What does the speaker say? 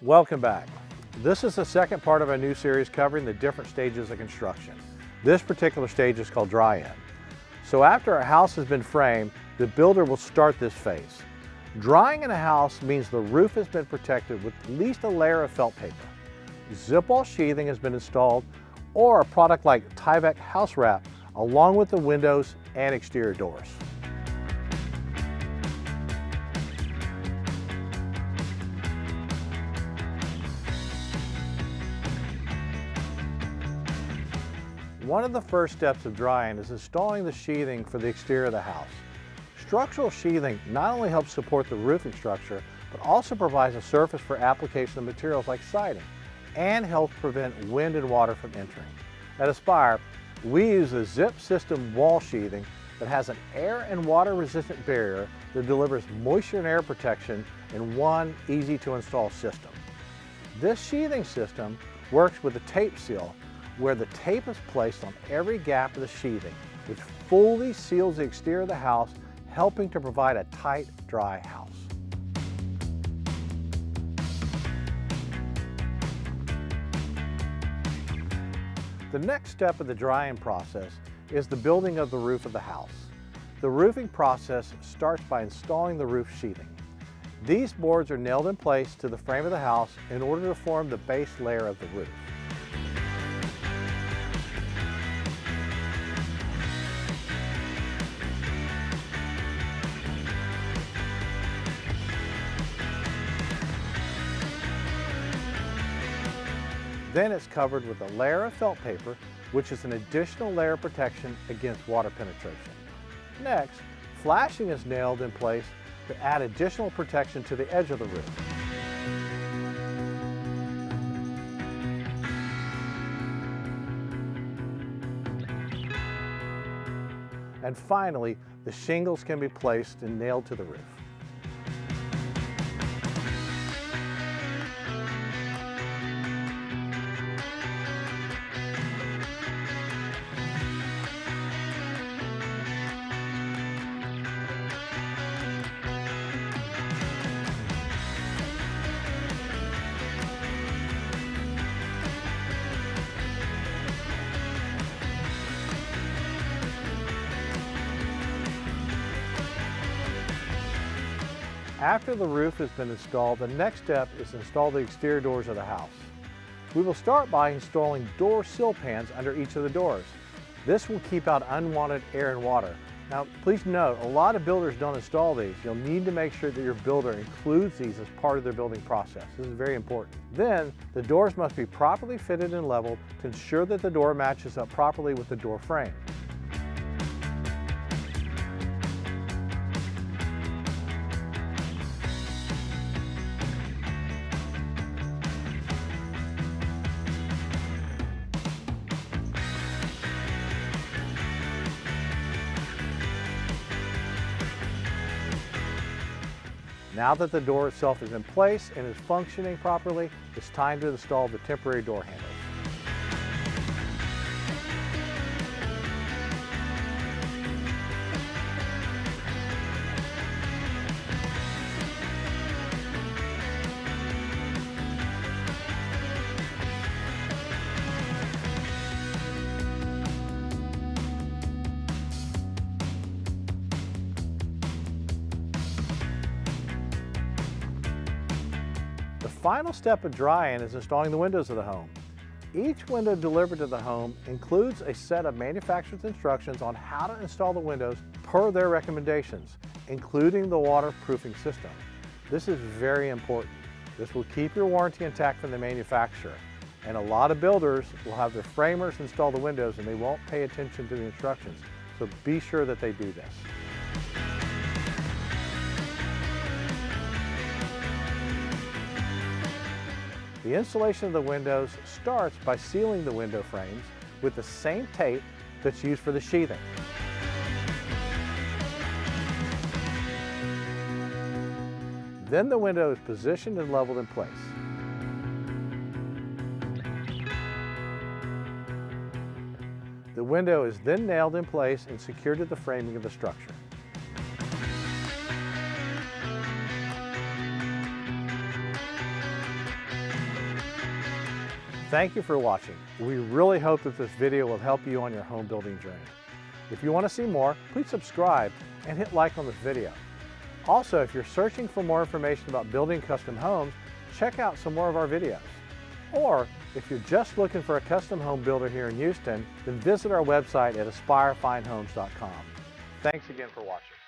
Welcome back. This is the second part of our new series covering the different stages of construction. This particular stage is called dry-in. So after a house has been framed, the builder will start this phase. Drying in a house means the roof has been protected with at least a layer of felt paper. Zip-wall sheathing has been installed, or a product like Tyvek house wrap, along with the windows and exterior doors. One of the first steps of drying is installing the sheathing for the exterior of the house. Structural sheathing not only helps support the roofing structure, but also provides a surface for application of materials like siding and helps prevent wind and water from entering. At Aspire, we use a zip system wall sheathing that has an air and water resistant barrier that delivers moisture and air protection in one easy to install system. This sheathing system works with a tape seal, where the tape is placed on every gap of the sheathing, which fully seals the exterior of the house, helping to provide a tight, dry house. The next step of the drying process is the building of the roof of the house. The roofing process starts by installing the roof sheathing. These boards are nailed in place to the frame of the house in order to form the base layer of the roof. Then it's covered with a layer of felt paper, which is an additional layer of protection against water penetration. Next, flashing is nailed in place to add additional protection to the edge of the roof. And finally, the shingles can be placed and nailed to the roof. After the roof has been installed, the next step is to install the exterior doors of the house. We will start by installing door sill pans under each of the doors. This will keep out unwanted air and water. Now, please note, a lot of builders don't install these. You'll need to make sure that your builder includes these as part of their building process. This is very important. Then, the doors must be properly fitted and leveled to ensure that the door matches up properly with the door frame. Now that the door itself is in place and is functioning properly, it's time to install the temporary door handles. The final step of drying is installing the windows of the home. Each window delivered to the home includes a set of manufacturer's instructions on how to install the windows per their recommendations, including the waterproofing system. This is very important. This will keep your warranty intact from the manufacturer. And a lot of builders will have their framers install the windows and they won't pay attention to the instructions. So be sure that they do this. The installation of the windows starts by sealing the window frames with the same tape that's used for the sheathing. Then the window is positioned and leveled in place. The window is then nailed in place and secured to the framing of the structure. Thank you for watching. We really hope that this video will help you on your home building journey. If you want to see more, please subscribe and hit like on this video. Also, if you're searching for more information about building custom homes, check out some more of our videos. Or if you're just looking for a custom home builder here in Houston, then visit our website at aspirefinehomes.com. Thanks again for watching.